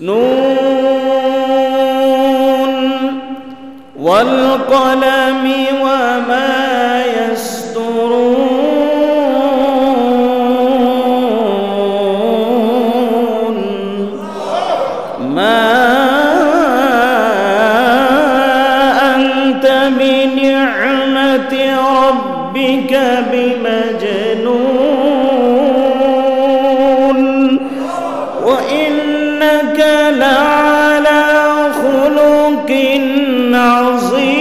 নুন ওয়াল কলামি ওয়া মা ইয়াসতুরুন মা আনতা বিনি'মাতি রাব্বিকা বিমাজনুন ওয়া ইন্নাকা লা'আলা খুলুকিন আযীম।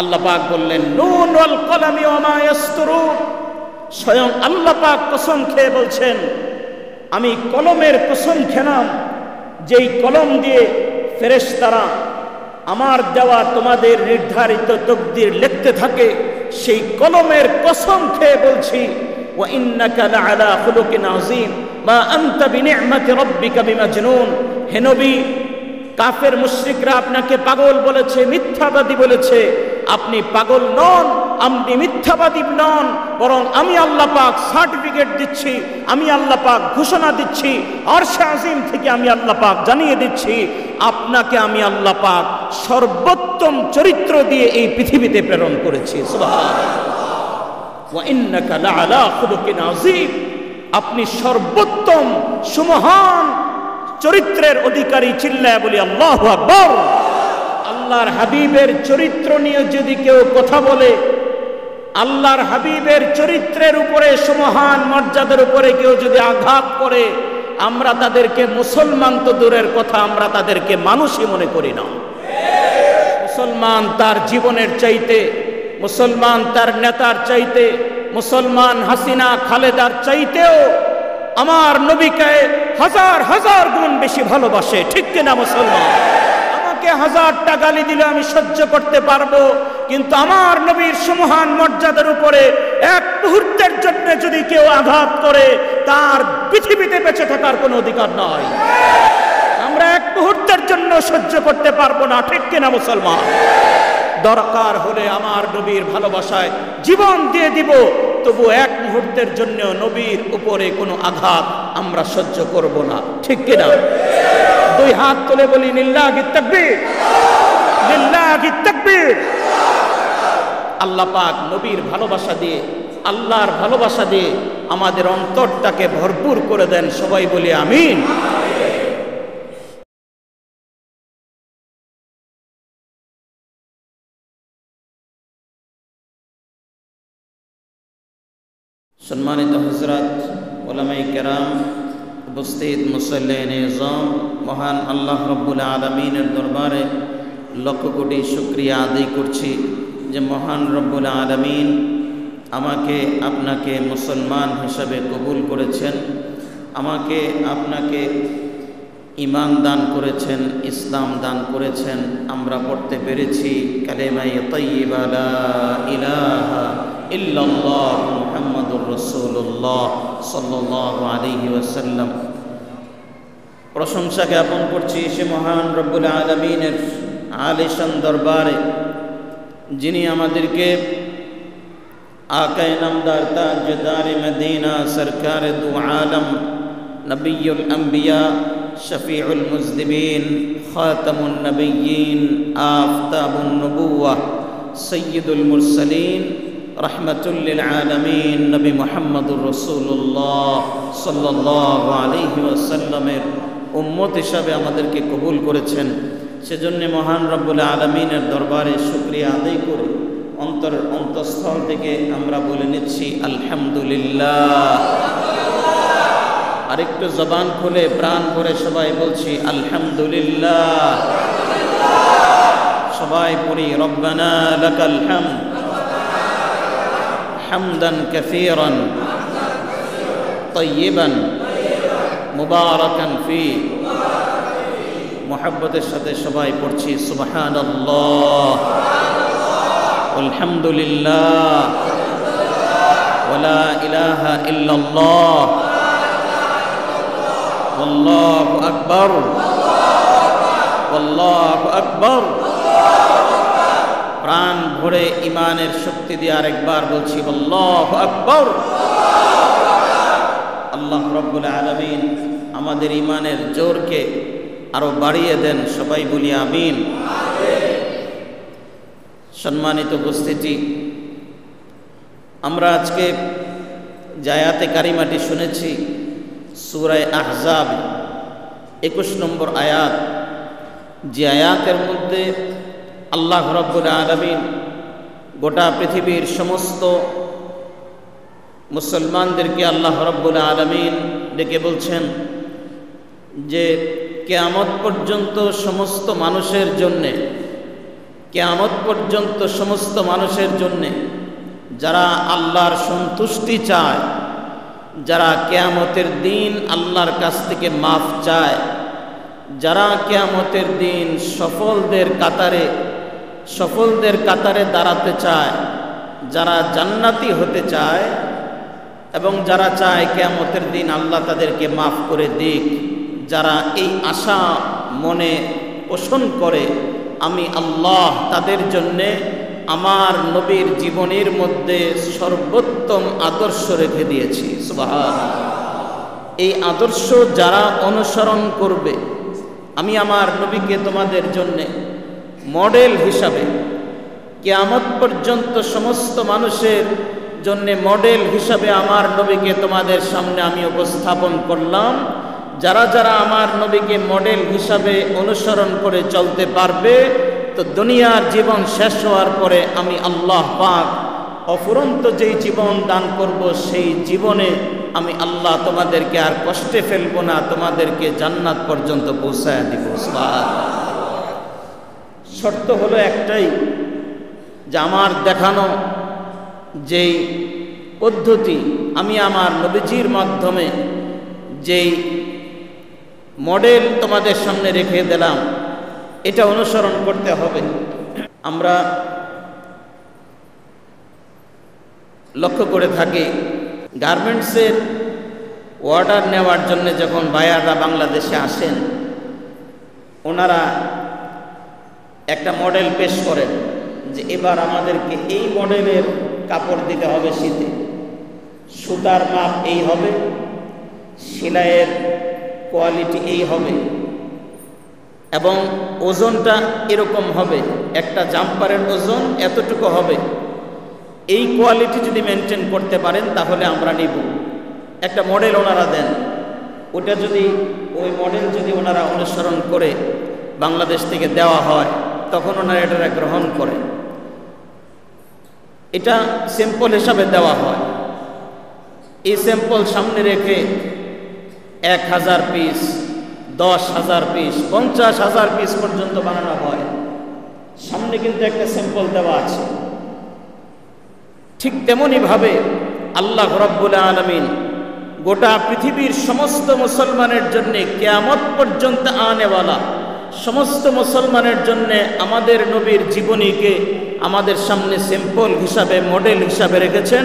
আল্লাহ পাক বললেন নুন ওয়াল কলামি ওয়া মা ইয়াসতুরুন। স্বয়ং আল্লাহ পাক কসম খেয়ে বলছেন আমি কলমের কসম খেলাম যেই কলম দিয়ে ফেরেশতারা আমার দেওয়া তোমাদের নির্ধারিত তকদির লিখতে থাকে, সেই কলমের কসম খেয়ে বলছি ওয়া ইন্নাকা লা'আলা খুলুকিন আযীম মা আনতা বিনি'মাতি রাব্বিকা বিমাজনুন। হে নবী, কাফের মুশরিকরা আপনাকে পাগল বলেছে, মিথ্যাবাদী বলেছে। আপনি পাগল নন, আপনি মিথ্যাবাদী নন, বরং আমি আল্লাহ পাক সার্টিফিকেট দিচ্ছি, আমি আল্লাহ পাক ঘোষণা দিচ্ছি, আরশে আজিম থেকে আমি আল্লাহ পাক জানিয়ে দিচ্ছি আপনাকে আমি আল্লাহ পাক সর্বোত্তম চরিত্র দিয়ে এই পৃথিবীতে প্রেরণ করেছি। সুবহানাল্লাহ। ওয়া ইন্নাকা লা'আলা খুলুকিন আযীম। আপনি সর্বোত্তম সুমহান চরিত্রের অধিকারী। চিল্লায় বলি আল্লাহু আকবার। আল্লাহর হাবিবের চরিত্র নিয়ে যদি কেউ কথা বলে, আল্লাহর হাবিবের চরিত্রের উপরে, সুমহান মর্যাদার উপরে কেউ যদি আঘাত করে, আমরা তাদেরকে মুসলমান তো দূরের কথা, আমরা তাদেরকে মানুষই মনে করি না। মুসলমান তার জীবনের চাইতে, মুসলমান তার নেতার চাইতে, মুসলমান হাসিনা খালেদার চাইতেও আমার নবীকে হাজার হাজার গুণ বেশি ভালোবাসে। ঠিক কিনা মুসলমান? আমাকে 1000টা গালি দিলে আমি সহ্য করতে পারবো, কিন্তু আমার নবীর সুমহান মর্যাদার উপরে এক মুহূর্তের জন্য যদি কেউ আঘাত করে, তার পৃথিবীতে বেঁচে থাকার কোনো অধিকার নয়। আমরা এক মুহূর্তের জন্য সহ্য করতে পারবো না। ঠিক কিনা মুসলমান? দরকার হলে আমার নবীর ভালোবাসায় জীবন দিয়ে দিব, তবু এক মুহূর্তের জন্য নবীর উপরে কোনো আঘাত আমরা সহ্য করব না। ঠিক কিনা? দুই হাত তুলে বলি লিল্লাহি তাকবীর, লিল্লাহি তাকবীর। আল্লাহ পাক নবীর ভালোবাসা দিয়ে, আল্লাহর ভালোবাসা দিয়ে আমাদের অন্তরটাকে ভরপুর করে দেন। সবাই বলি আমিন। সম্মানিত হযরত, উলামায়ে কেরাম, উপস্থিত মুসল্লিয়ানে ইজম, মহান আল্লাহ রাব্বুল আলামিনের দরবারে লক্ষ কোটি শুকরিয়া আদায় করছি যে মহান রব্বুল আলামিন আমাকে আপনাকে মুসলমান হিসাবে কবুল করেছেন, আমাকে আপনাকে ঈমান দান করেছেন, ইসলাম দান করেছেন। আমরা পড়তে পেরেছি কালেমায়ে তাইয়্যিবা লা ইলাহা ইল্লাল্লাহ মুহাম্মাদুর রাসূলুল্লাহ সাল্লাল্লাহু আলাইহি ওয়াসাল্লাম। প্রশংসা জ্ঞাপন করছি সে মহান রব্বুল আলামিনের আলিশান দরবারে, যিনি আমাদেরকে আকায়ে নামদার তাজদারে মদিনা সরকারে দু আলম নবিয়ুল আম্বিয়া শফিউল মুজনিবিন খাতামুন নবিয়্যিন আফতাবুন নবুওয়াহ সাইয়্যিদুল মুরসালিন রহমাতুল লিল আলামিন নবী মুহাম্মদুর রাসূলুল্লাহ সাল্লাল্লাহু আলাইহি ওয়াসাল্লামের উম্মত হিসাবে আমাদেরকে কবুল করেছেন। সেজন্য মহান রব্বুল আলামিনের দরবারে শুকরিয়া আদায় করে অন্তঃস্থল থেকে আমরা বলে নিচ্ছি আলহামদুলিল্লাহ। আরেকটু জবান খুলে প্রাণ ভরে সবাই বলছি আলহামদুলিল্লাহ। সবাই পড়ি রব্বানা লাকাল হামদ হামদান কাসীরান তাইয়্যিবান মুবারাকান ফি। মুহাব্বতের সাথে সবাই পড়ছি সুবহানাল্লাহ আলহামদুলিল্লাহ ওয়ালা ইলাহা ইল্লাল্লাহ আল্লাহু আকবার আল্লাহু আকবার প্রাণ ভরে ইমানের শক্তি দিয়ে আরেকবার বলছি আল্লাহু আকবার। আল্লাহ রাব্বুল আলামিন আমাদের ইমানের জোরকে আরো বাড়িয়ে দেন, সবাই বলি আমিন। সম্মানিত উপস্থিতি, আমরা আজকে যে আয়াতে কারিমাটি শুনেছি সূরা আহজাব 21 নম্বর আয়াত, যে আয়াতের মধ্যে আল্লাহ রাব্বুল আলামিন গোটা পৃথিবীর সমস্ত মুসলমানদেরকে আল্লাহ রাব্বুল আলামিন ডেকে বলছেন যে কিয়ামত পর্যন্ত সমস্ত মানুষের জন্যে, কিয়ামত পর্যন্ত সমস্ত মানুষের জন্যে যারা আল্লাহর সন্তুষ্টি চায়, যারা কিয়ামতের দিন আল্লাহর কাছ থেকে মাফ চায়, যারা কিয়ামতের দিন সফলদের কাতারে দাঁড়াতে চায়, যারা জান্নাতি হতে চায় এবং যারা চায় কিয়ামতের দিন আল্লাহ তাদেরকে মাফ করে দিক, যারা এই আশা মনে পোষণ করে, আমি আল্লাহ তাদের জন্যে আমার নবীর জীবনের মধ্যে সর্বোত্তম আদর্শ রেখে দিয়েছি। সুবহানাল্লাহ। এই আদর্শ যারা অনুসরণ করবে, আমি আমার নবীকে তোমাদের জন্যে মডেল হিসাবে, কিয়ামত পর্যন্ত সমস্ত মানুষের জন্যে মডেল হিসাবে আমার নবীকে তোমাদের সামনে আমি উপস্থাপন করলাম। যারা যারা আমার নবীকে মডেল হিসাবে অনুসরণ করে চলতে পারবে, তো দুনিয়ার জীবন শেষ হওয়ার পরে আমি আল্লাহ পাক অফুরন্ত যেই জীবন দান করব, সেই জীবনে আমি আল্লাহ তোমাদেরকে আর কষ্টে ফেলবো না, তোমাদেরকে জান্নাত পর্যন্ত পৌঁছায় দিব। শর্ত হলো একটাই, যে আমার দেখানো যেই পদ্ধতি, আমি আমার নবীজির মাধ্যমে যেই মডেল তোমাদের সামনে রেখে দিলাম, এটা অনুসরণ করতে হবে। আমরা লক্ষ্য করে থাকি, গার্মেন্টসের অর্ডার নেওয়ার জন্য যখন বায়াররা বাংলাদেশে আসেন, ওনারা একটা মডেল পেশ করেন যে এবার আমাদেরকে এই মডেলের কাপড় দিতে হবে, শীতে সুতার মাপ এই হবে, সেলাইয়ের কোয়ালিটি এই হবে এবং ওজনটা এরকম হবে, একটা জাম্পারের ওজন এতটুকু হবে। এই কোয়ালিটি যদি মেনটেন করতে পারেন তাহলে আমরা নিব। একটা মডেল ওনারা দেন, ওটা যদি ওই মডেল যদি ওনারা অনুসরণ করে বাংলাদেশ থেকে দেওয়া হয়, তখন ওনারা এটা গ্রহণ করে। এটা স্যাম্পল হিসাবে দেওয়া হয়। এই স্যাম্পল সামনে রেখে 1000 পিস, 10,000 পিস, 50,000 পিস পর্যন্ত বানানো হয়। সামনে কিন্তু একটা স্যাম্পল দেওয়া আছে। ঠিক তেমনিভাবে আল্লাহ রাব্বুল আলামিন গোটা পৃথিবীর সমস্ত মুসলমানের জন্য, কিয়ামত পর্যন্ত আনেওয়ালা সমস্ত মুসলমানের জন্য আমাদের নবীর জীবনীকে আমাদের সামনে স্যাম্পল হিসাবে, মডেল হিসাবে রেখেছেন।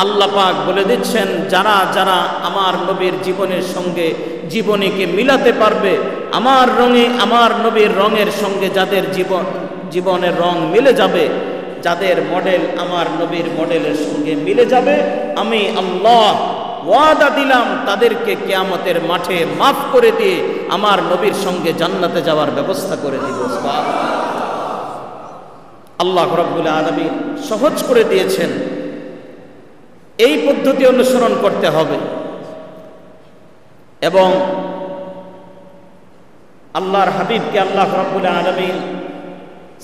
আল্লাহ পাক বলে দিচ্ছেন, যারা যারা আমার নবীর জীবনের সঙ্গে জীবনীকে মিলাতে পারবে, আমার রঙে, আমার নবীর রঙের সঙ্গে যাদের জীবনের রং মিলে যাবে, যাদের মডেল আমার নবীর মডেলের সঙ্গে মিলে যাবে, আমি আল্লাহ ওয়াদা দিলাম তাদেরকে কিয়ামতের মাঠে মাফ করে দিয়ে আমার নবীর সঙ্গে জান্নাতে যাওয়ার ব্যবস্থা করে দিব। আল্লাহ রাব্বুল আলামিন সহজ করে দিয়েছেন। এই পদ্ধতি অনুসরণ করতে হবে এবং আল্লাহর হাবিবকে আল্লাহ রাব্বুল আলামিন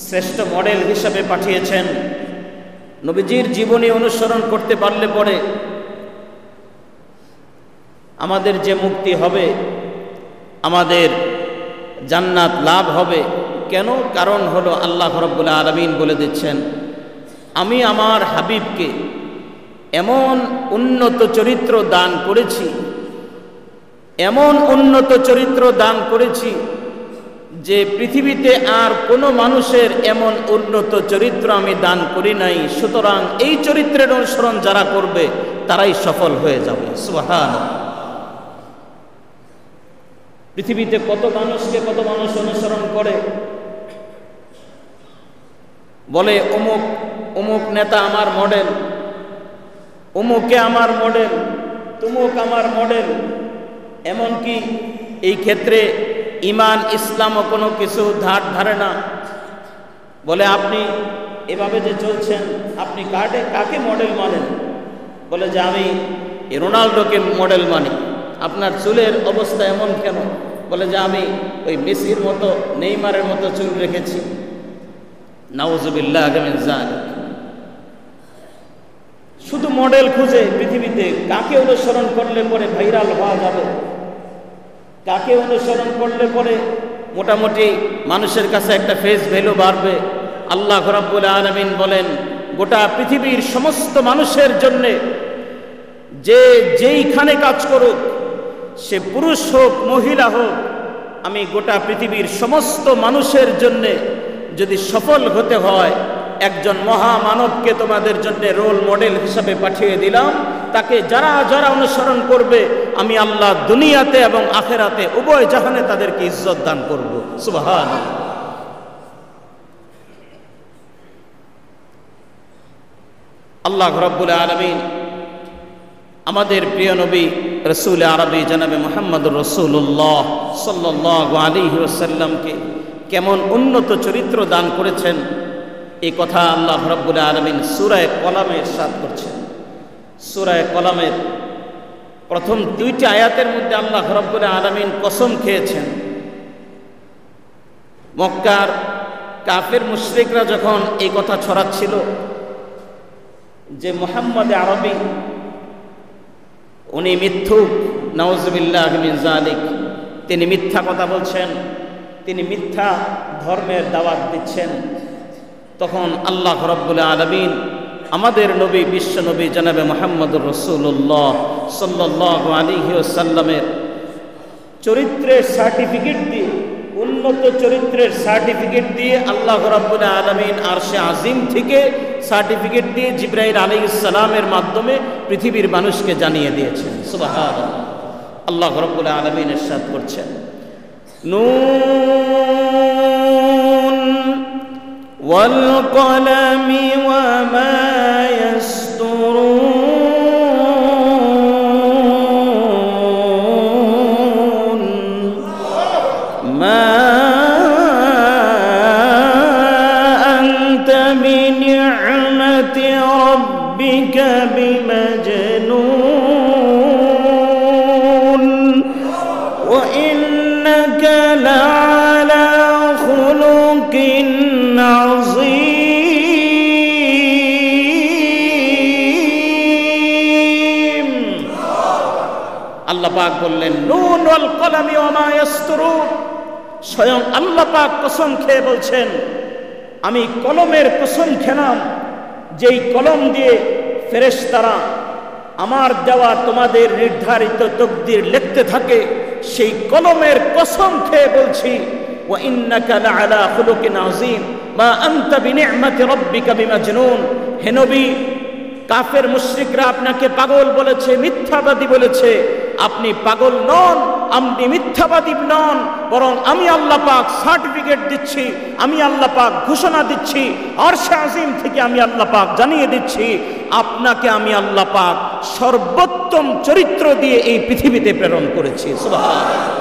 শ্রেষ্ঠ মডেল হিসাবে পাঠিয়েছেন। নবীজির জীবনী অনুসরণ করতে পারলে পরে আমাদের যে মুক্তি হবে, আমাদের জান্নাত লাভ হবে। কেন? কারণ হলো আল্লাহ রাব্বুল আলামিন বলে দিচ্ছেন, আমি আমার হাবিবকে এমন উন্নত চরিত্র দান করেছি, এমন উন্নত চরিত্র দান করেছি যে পৃথিবীতে আর কোনো মানুষের এমন উন্নত চরিত্র আমি দান করি নাই। সুতরাং এই চরিত্রের অনুসরণ যারা করবে তারাই সফল হয়ে যাবে। সুবহানাল্লাহ। পৃথিবীতে কত মানুষ অনুসরণ করে, বলে অমুক অমুক নেতা আমার মডেল, অমুকে আমার মডেল, তুমুক আমার মডেল। এমনকি এই ক্ষেত্রে ইমান ইসলামও কোনো কিছু ধারে না। বলে আপনি এভাবে যে চলছেন, আপনি কাকে মডেল মানেন? বলে যে আমি রোনাল্ডোকে মডেল মানি। আপনার চুলের অবস্থা এমন কেন? বলে যে আমি ওই মেসির মতো, নেইমারের মতো চুল রেখেছি। নাউজুবিল্লাহ মিন যালিক। শুধু মডেল খুঁজে পৃথিবীতে কাকে অনুসরণ করলে পরে ভাইরাল হওয়া যাবে, কাকে অনুসরণ করলে পরে মোটামুটি মানুষের কাছে একটা ফেস ভ্যালু বাড়বে। আল্লাহ রাব্বুল আলামিন বলেন, গোটা পৃথিবীর সমস্ত মানুষের জন্যে যে যেইখানে কাজ করুক, সে পুরুষ হোক মহিলা হোক, আমি গোটা পৃথিবীর সমস্ত মানুষের জন্যে যদি সফল হতে হয়, একজন মহামানবকে তোমাদের জন্য রোল মডেল হিসাবে পাঠিয়ে দিলাম। তাকে যারা যারা অনুসরণ করবে, আমি আল্লাহ দুনিয়াতে এবং আখেরাতে উভয় জাহানে তাদেরকে ইজ্জত দান করব। সুবহানাল্লাহ। আল্লাহ রাব্বুল আলামিন আমাদের প্রিয় নবী রাসূল আরবি জনাবে মুহাম্মদুর রাসূলুল্লাহ সাল্লাল্লাহু আলাইহি ওয়াসাল্লামকে কেমন উন্নত চরিত্র দান করেছেন, এই কথা আল্লাহ রাব্বুল আলামিন সূরা কলামে ইরশাদ করছেন। সূরা কলামের প্রথম 2টি আয়াতের মধ্যে আল্লাহ রাব্বুল আলামিন কসম খেয়েছেন। মক্কার কাফের মুশরিকরা যখন এই কথা ছড়াচ্ছিল যে মুহাম্মদ আরবি উনি মিথ্যুক, নাউজুবিল্লাহ মিন যালিক, তিনি মিথ্যা কথা বলছেন, তিনি মিথ্যা ধর্মের দাওয়াত দিচ্ছেন, তখন আল্লাহ রাব্বুল আলামিন আমাদের নবী বিশ্ব নবী জনাবে মুহাম্মদুর রাসূলুল্লাহ সাল্লাল্লাহু আলাইহি ওয়াসাল্লামের চরিত্রের সার্টিফিকেট দিয়ে, উন্নত চরিত্রের সার্টিফিকেট দিয়ে আল্লাহ রাব্বুল আলামিন আরশে আজিম থেকে সার্টিফিকেট দিয়ে জিবরাইল আলাইহিস সালামের মাধ্যমে পৃথিবীর মানুষকে জানিয়ে দিয়েছেন। সুবহানাল্লাহ। আল্লাহ রাব্বুল আলামিন ইরশাদ করছেন, নুন ওয়াল কলামি ওয়া মা ইয়াসতুরুন মা আনতা বিনি'মাতি রাব্বিকা বিমাজনুন ওয়া ইন্নাকা লা'আলা খুলুকিন আযীম। আল্লাহ পাক বললেন, নুন ওয়াল কলামি ওয়া মা ইয়াসতুরুন। স্বয়ং আল্লাহ পাক কসম খেয়ে বলছেন, আমি কলমের কসম খেলাম, যেই কলম দিয়ে ফেরেশতারা আমার দেওয়া তোমাদের নির্ধারিত তকদির লিখতে থাকে, সেই কলমের কসম খেয়ে বলছি, ওয়া ইন্নাকা লা'আলা খুলুকিন আযীম মা আনতা বিনি'মাতি রাব্বিকা বিমাজনুন। হে নবী, কাফের মুশরিকরা আপনাকে পাগল বলেছে, মিথ্যাবাদী বলেছে। আপনি পাগল নন, আপনি মিথ্যাবাদী নন, বরং আমি আল্লাহ পাক সার্টিফিকেট দিচ্ছি, আমি আল্লাহ পাক ঘোষণা দিচ্ছি, আরশে আজিম থেকে আমি আল্লাহ পাক জানিয়ে দিচ্ছি, আপনাকে আমি আল্লাহ পাক সর্বোত্তম চরিত্র দিয়ে এই পৃথিবীতে প্রেরণ করেছি। সুবহানাল্লাহ।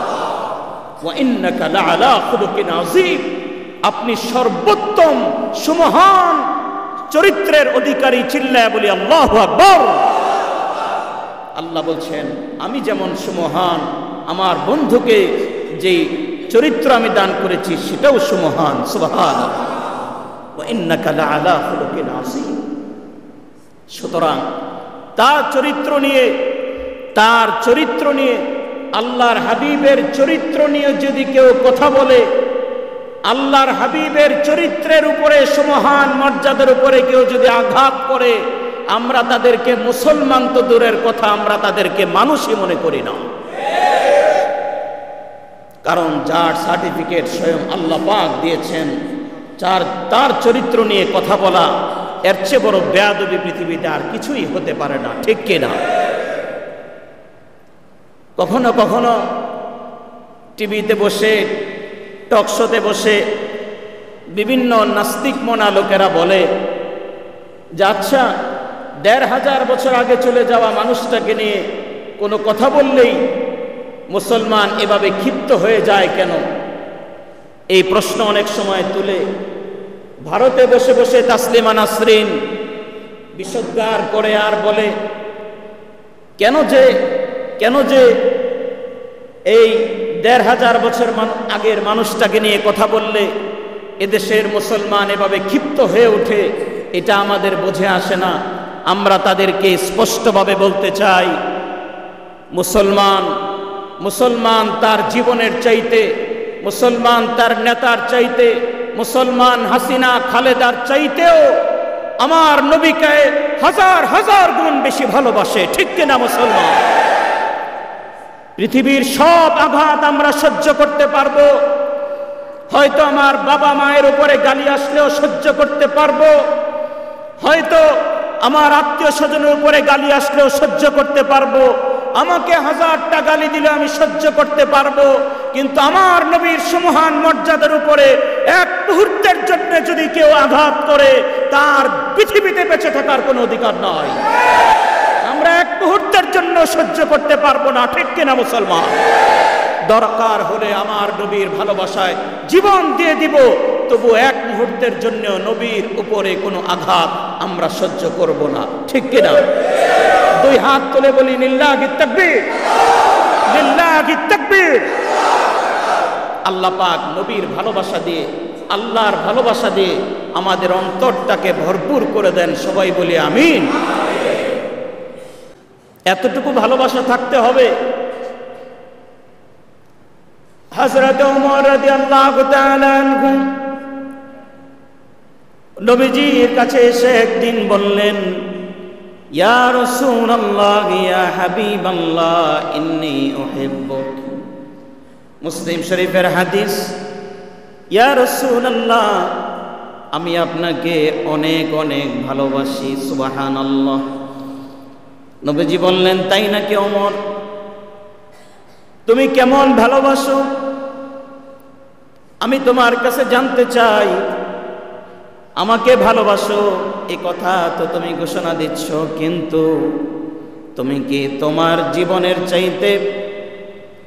ওয়া ইন্নাকা লা'আলা খুলুকিন আযীম। আপনি সর্বোত্তম সুমহান চরিত্রের অধিকারী। চিল্লায়া বলি আল্লাহু আকবার। আল্লাহ বলছেন, আমি যেমন সুমহান, আমার বন্ধুকে যেই চরিত্র আমি দান করেছি সেটাও সুমহান। সুবহানাল্লাহ। ওয়া ইন্নাকা লা'আলা খুলুকিন আযীম। সুতরাং তার চরিত্র নিয়ে আল্লাহর হাবিবের চরিত্র নিয়ে যদি কেউ কথা বলে, আল্লাহর হাবিবের চরিত্রের উপরে, সুমহান মর্যাদার উপরে কেউ যদি আঘাত করে, আমরা তাদেরকে মুসলমান তো দূরের কথা, আমরা তাদেরকে মানুষই মনে করি না। কারণ যার সার্টিফিকেট স্বয়ং আল্লাহ পাক দিয়েছেন, তার চরিত্র নিয়ে কথা বলা, এর চেয়ে বড় বেয়াদবি পৃথিবীতে আর কিছুই হতে পারে না। ঠিক কিনা? কখনো কখনো টিভিতে বসে, টক শোতে বসে বিভিন্ন নাস্তিক মনা লোকেরা বলে যে আচ্ছা ১৫০০ বছর আগে চলে যাওয়া মানুষটাকে নিয়ে কোনো কথা বললেই মুসলমান এভাবে ক্ষিপ্ত হয়ে যায় কেন? এই প্রশ্ন অনেক সময় তুলে ভারতে বসে বসে তাসলিমা নাসরিন বিষোদ্গার করে আর বলে কেন যে এই ১৫০০ বছর আগের মানুষটাকে নিয়ে কথা বললে এদেশের মুসলমান এভাবে ক্ষিপ্ত হয়ে ওঠে, এটা আমাদের বুঝে আসে না। আমরা তাদেরকে স্পষ্টভাবে বলতে চাই, মুসলমান তার জীবনের চাইতে, মুসলমান তার নেতার চাইতে, মুসলমান হাসিনা খালেদার চাইতেও আমার নবীকে হাজার হাজার গুণ বেশি ভালোবাসে, ঠিক কিনা মুসলমান? পৃথিবীর সব আঘাত আমরা সহ্য করতে পারবো, হয়তো আমার বাবা মায়ের উপরে গালি আসলেও সহ্য করতে পারবো, হয়তো আমার আত্মীয় স্বজনের উপরে গালি আসলেও সহ্য করতে পারবো, আমাকে 1000টা গালি দিলে আমি সহ্য করতে পারবো, কিন্তু আমার নবীর সুমহান মর্যাদার উপরে এক মুহূর্তের জন্য যদি কেউ আঘাত করে তার পৃথিবীতে বেঁচে থাকার কোনো অধিকার নয়। আমরা এক মুহূর্তের জন্য সহ্য করতে পারবো না, ঠিক কিনা মুসলমান? দরকার হলে আমার নবীর ভালোবাসায় জীবন দিয়ে দিব, তবু এক মুহূর্তের জন্য নবীর উপরে কোনো আঘাত আমরা সহ্য করব না, ঠিক কিনা? দুই হাত তুলে বলি লিল্লাহি তাকবীর, লিল্লাহি তাকবীর। আল্লাহ পাক নবীর ভালোবাসা দিয়ে, আল্লাহর ভালোবাসা দিয়ে আমাদের অন্তরটাকে ভরপুর করে দেন, সবাই বলি আমিন। এতটুকু ভালোবাসা থাকতে হবে। হযরত ওমর রাদিয়াল্লাহু তাআলা আনহু নবীজির কাছে এসে একদিন বললেন, ইয়া রাসূলুল্লাহ ইয়া হাবিবাল্লাহ ইন্নী উহিব্বুক। মুসলিম শরীফের হাদিস, ইয়া রাসূলুল্লাহ আমি আপনাকে অনেক অনেক ভালোবাসি। সুবহানাল্লাহ। নবীজি বললেন, তাই নাকি ওমর? তুমি কেমন ভালোবাসো আমি তোমার কাছে জানতে চাই। আমাকে ভালোবাসো এই কথা তো তুমি ঘোষণা দিচ্ছ, কিন্তু তুমি কি তোমার জীবনের চাইতে,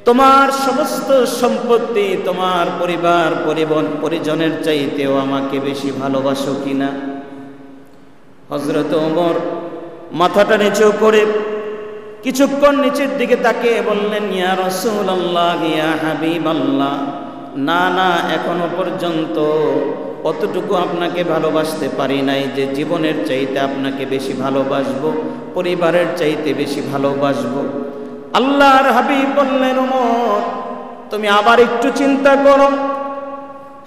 তোমার সমস্ত সম্পত্তি, তোমার পরিজনের চাইতেও আমাকে বেশি ভালোবাসো কিনা? হযরত ওমর মাথাটা নিচু করে কিছুক্ষণ নিচের দিকে তাকিয়ে বললেন, ইয়া রাসূলুল্লাহ ইয়া হাবিবাল্লাহ, না না, এখনো পর্যন্ত অতটুকু আপনাকে ভালোবাসতে পারি নাই যে জীবনের চাইতে আপনাকে বেশি ভালোবাসবো, পরিবারের চাইতে বেশি ভালোবাসবো। আল্লাহর হাবিব বললেন, ওমর তুমি আবার একটু চিন্তা করো।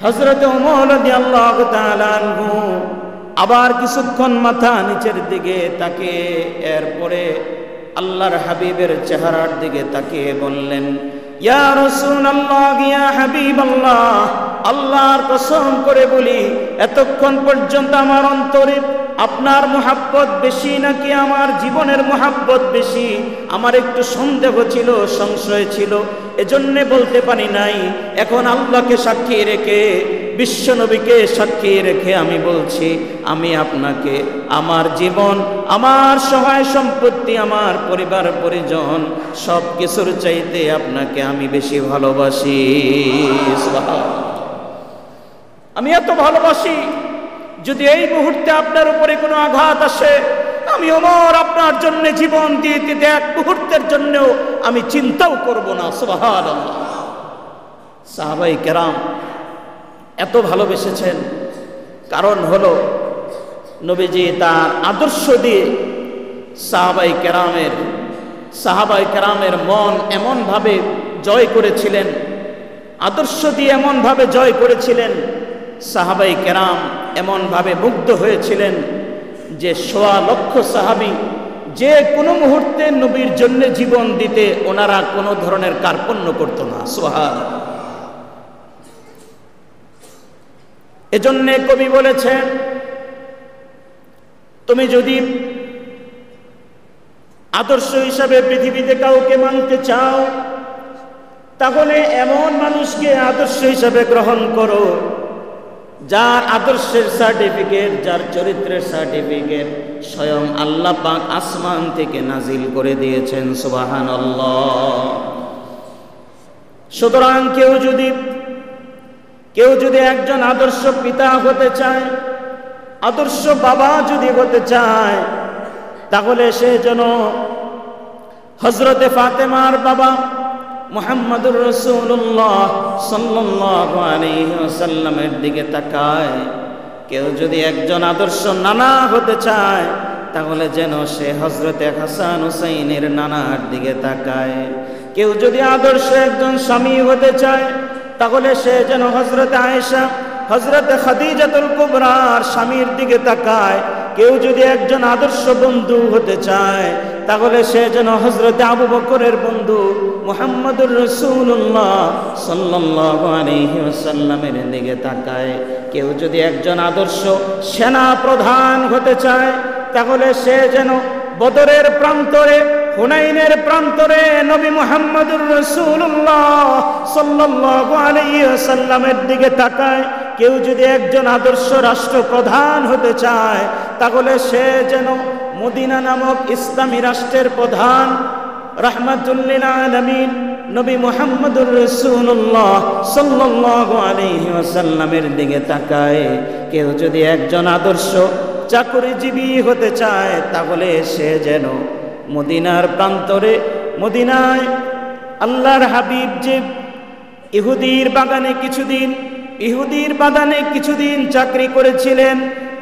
হযরত ওমর রাদিয়াল্লাহু তাআলা আনহু আবার কিছুক্ষণ মাথা নিচের দিকে তাকিয়ে এরপরে আল্লাহর হাবিবের চেহারার দিকে তাকিয়ে বললেন, ইয়া রাসূলুল্লাহ ইয়া হাবিবাল্লাহ, আল্লাহর কসম করে বলি এতক্ষণ পর্যন্ত আমার অন্তরে আপনার মুহাব্বত বেশি নাকি আমার জীবনের মুহাব্বত বেশি আমার একটু সন্দেহ ছিল, সংশয় ছিল, এজন্য বলতে পারি নাই। এখন আল্লাহকে সাক্ষী রেখে, বিশ্ব নবীকে সাক্ষী রেখে আমি বলছি, আমি আপনাকে আমার জীবন, আমার সহায় সম্পত্তি, আমার পরিবার পরিজন সব কিছুর চাইতে আপনাকে আমি বেশি ভালোবাসি। আমি এত ভালোবাসি, যদি এই মুহূর্তে আপনার উপরে কোনো আঘাত আসে, আমি ওমর আপনার জন্য জীবন দিয়ে দিতে এক মুহূর্তের জন্য আমি চিন্তাও করব না। সুবহানাল্লাহ। সাহাবায়ে কেরাম এত ভালোবেসেছেন, কারণ হলো নবীজি তার আদর্শ দিয়ে সাহাবায়ে কেরামের মন এমনভাবে জয় করেছিলেন, আদর্শ দিয়ে এমনভাবে জয় করেছিলেন, সাহাবায়ে কেরাম এমনভাবে মুগ্ধ হয়েছিলেন যে ১.৫ লক্ষ সাহাবী যে কোনো মুহূর্তে নবীর জন্য জীবন দিতে ওনারা কোনো ধরনের কার্পণ্য করত না। সুবহানাল্লাহ। এজন্য কবি বলেছেন, তুমি যদি আদর্শ হিসাবে পৃথিবীতে কাউকে মানতে চাও, তাহলে এমন মানুষকে আদর্শ হিসাবে গ্রহণ করো যার আদর্শের সার্টিফিকেট, যার চরিত্রের সার্টিফিকেট স্বয়ং আল্লাহ পাক আসমান থেকে নাজিল করে দিয়েছেন। সুবহানাল্লাহ। সুতরাং কেউ যদি একজন আদর্শ পিতা হতে চায়, আদর্শ বাবা যদি হতে চায়, তাহলে সে যেন হযরতে ফাতেমার বাবা মুহাম্মদুর রাসূলুল্লাহ সাল্লাল্লাহু আলাইহি ওয়াসাল্লামের দিকে তাকায়। কেউ যদি একজন আদর্শ নানা হতে চায়, তাহলে যেন সে হযরতে হাসান হুসাইনের নানার দিকে তাকায়। কেউ যদি আদর্শ একজন স্বামী হতে চায়, তাহলে সে যেন হযরতে আয়েশা, হযরতে খাদিজাতুল কুবরার স্বামীর দিকে তাকায়। কেউ যদি একজন আদর্শ বন্ধু হতে চায়, তাহলে সে যেন হযরতে আবু বকরের বন্ধু মুহাম্মদুর রাসূলুল্লাহ সাল্লাল্লাহু আলাইহি ওয়াসাল্লামের দিকে তাকায়। কেউ যদি একজন আদর্শ সেনা প্রধান হতে চায়, তাহলে সে যেন বদরের প্রান্তরে, হুনাইনের প্রান্তরে নবী মুহাম্মদুর রাসূলুল্লাহ সাল্লাল্লাহু আলাইহি ওয়াসাল্লামের দিকে তাকায়। কেউ যদি একজন আদর্শ রাষ্ট্রপ্রধান হতে চায়, তাহলে সে যেন মদিনা নামক ইসলামী রাষ্ট্রের প্রধান রাহমাতুল লিল আলামিন নবী মুহাম্মদুর রাসূলুল্লাহ সাল্লাল্লাহু আলাইহি ওয়াসাল্লামের দিকে তাকায়। কেউ যদি একজন আদর্শ চাকরিজীবী হতে চায়, তাহলে সে যেন মদিনার প্রান্তরে, মদিনায় আল্লাহর হাবিব যে ইহুদির বাগানে কিছুদিন চাকরি করেছিলেন,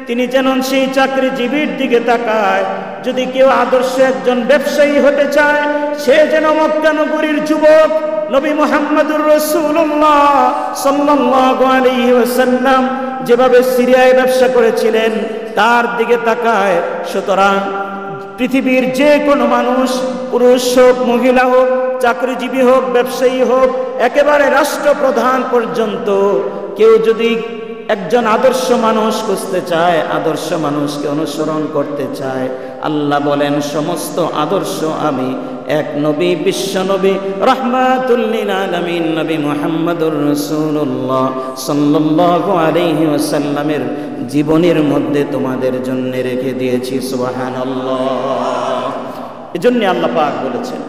তিনি যেন সেই চাকরিজীবীর দিকে তাকায়। যদি কেউ আদর্শ একজন ব্যবসায়ী হতে চায়, সে যেন মক্কা নগরীর যুবক নবী মুহাম্মদুর রাসূলুল্লাহ সাল্লাল্লাহু আলাইহি ওয়াসাল্লাম যেভাবে সিরিয়ায় ব্যবসা করেছিলেন তার দিকে তাকায়। সুতরাং পৃথিবীর যে কোনো মানুষ, পুরুষ হোক, মহিলা হোক, চাকরিজীবী হোক, ব্যবসায়ী হোক, একেবারে রাষ্ট্রপ্রধান পর্যন্ত কেউ যদি একজন আদর্শ মানুষ খুঁজতে চায়, আদর্শ মানুষকে অনুসরণ করতে চায়, আল্লাহ বলেন সমস্ত আদর্শ আমি এক নবী, বিশ্ব নবী রাহমাতুল লিল আলামিন নবী মুহাম্মদুর রাসূলুল্লাহ সাল্লাল্লাহু আলাইহি ওয়াসাল্লামের জীবনের মধ্যে তোমাদের জন্য রেখে দিয়েছি। সুবহানাল্লাহ। এজন্য আল্লাহ পাক বলেছেন,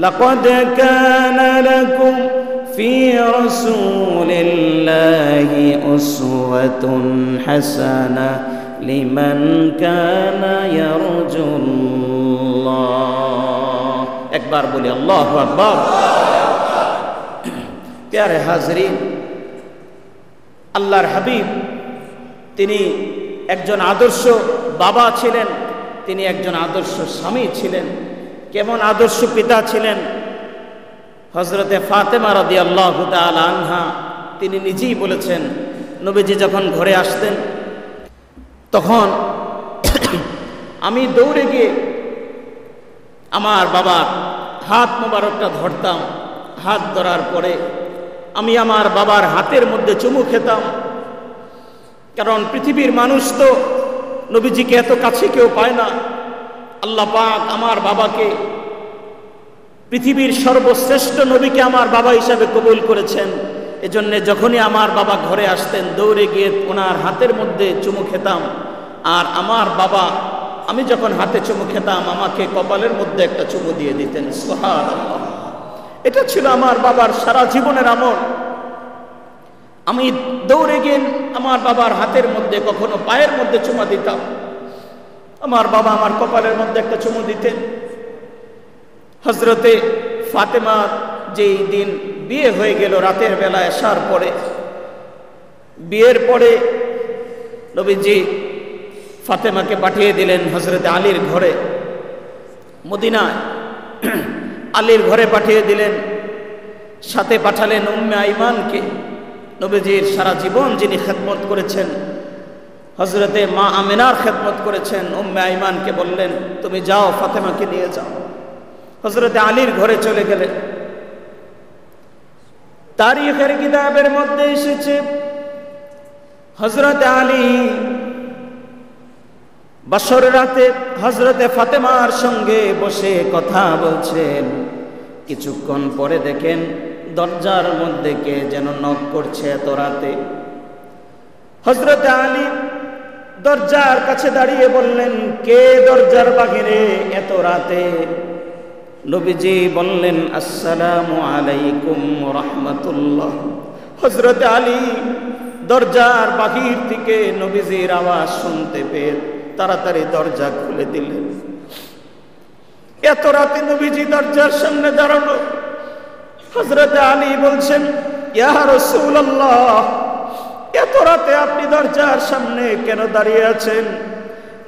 লাকাদ কানা লাকুম ফি রাসূলিল্লাহি উসওয়াতুন হাসানাহ লিমান কানা ইয়ারজুল্লাহ। একবার বলি আল্লাহু আকবার। প্যারে হাজরিন, আল্লাহর হাবিব তিনি একজন আদর্শ বাবা ছিলেন, তিনি একজন আদর্শ স্বামী ছিলেন। কেমন আদর্শ পিতা ছিলেন? হযরতে ফাতেমা রাদিয়াল্লাহু তাআলা আনহা তিনি নিজেই বলেছেন, নবীজি যখন ঘরে আসতেন তখন আমি দৌড়ে গিয়ে আমার বাবার হাত মোবারকটা ধরতাম। হাত ধরার পরে আমি আমার বাবার হাতের মধ্যে চুমু খেতাম। কারণ পৃথিবীর মানুষ তো নবীজিকে এত কাছে কেউ পায় না। আল্লাহ পাক আমার বাবাকে, পৃথিবীর সর্বশ্রেষ্ঠ নবীকে আমার বাবা হিসাবে কবুল করেছেন। এজন্য যখনই আমার বাবা ঘরে আসতেন দৌড়ে গিয়ে ওনার হাতের মধ্যে চুমু খেতাম। আর আমার বাবা, আমি যখন হাতে চুমু খেতাম আমাকে কপালের মধ্যে একটা চুমু দিয়ে দিতেন। সুবহানাল্লাহ। এটা ছিল আমার বাবার সারা জীবনের আমল। আমি দৌড়ে গিয়ে আমার বাবার হাতের মধ্যে, কখনো পায়ের মধ্যে চুমা দিতাম। আমার বাবা আমার কপালের মধ্যে একটা চুমু দিতেন। হযরতে ফাতেমার যেই দিন বিয়ে হয়ে গেল রাতের বেলা এশার পরে, বিয়ের পরে নবীজি ফাতেমাকে পাঠিয়ে দিলেন হযরতে আলীর ঘরে, মদিনায় আলীর ঘরে পাঠিয়ে দিলেন। সাথে পাঠালেন উম্মে আইমানকে, নবীজির সারা জীবন যিনি খেদমত করেছেন, হযরতে মা আমিনার খেদমত করেছেন। উম্মে আইমানকে বললেন, তুমি যাও ফাতেমাকে নিয়ে যাও। হযরতে আলীর ঘরে চলে গেলেন। তারিখের কিতাবের মধ্যে এসেছে হযরতে আলী বাসর রাতে হযরতে ফাতেমার সঙ্গে বসে কথা বলছেন। কিছুক্ষণ পরে দেখেন দরজার মধ্যে কে যেন নক করছে এত রাতে। হযরত আলী দরজার কাছে দাঁড়িয়ে বললেন, কে দরজার বাহিরে এত রাতে? নবীজি বললেন, আসসালামু আলাইকুম ওয়া রাহমাতুল্লাহ। হযরত আলী দরজার বাহির থেকে নবীজির আওয়াজ শুনতে পেয়ে তাড়াতাড়ি দরজা খুলে দিলেন। এত রাতে নবীজি দরজার সামনে দাঁড়ানো। হযরত আলী বলছেন, ইয়া রাসূলুল্লাহ, এত রাতে আপনি দরজার সামনে কেন দাঁড়িয়ে আছেন?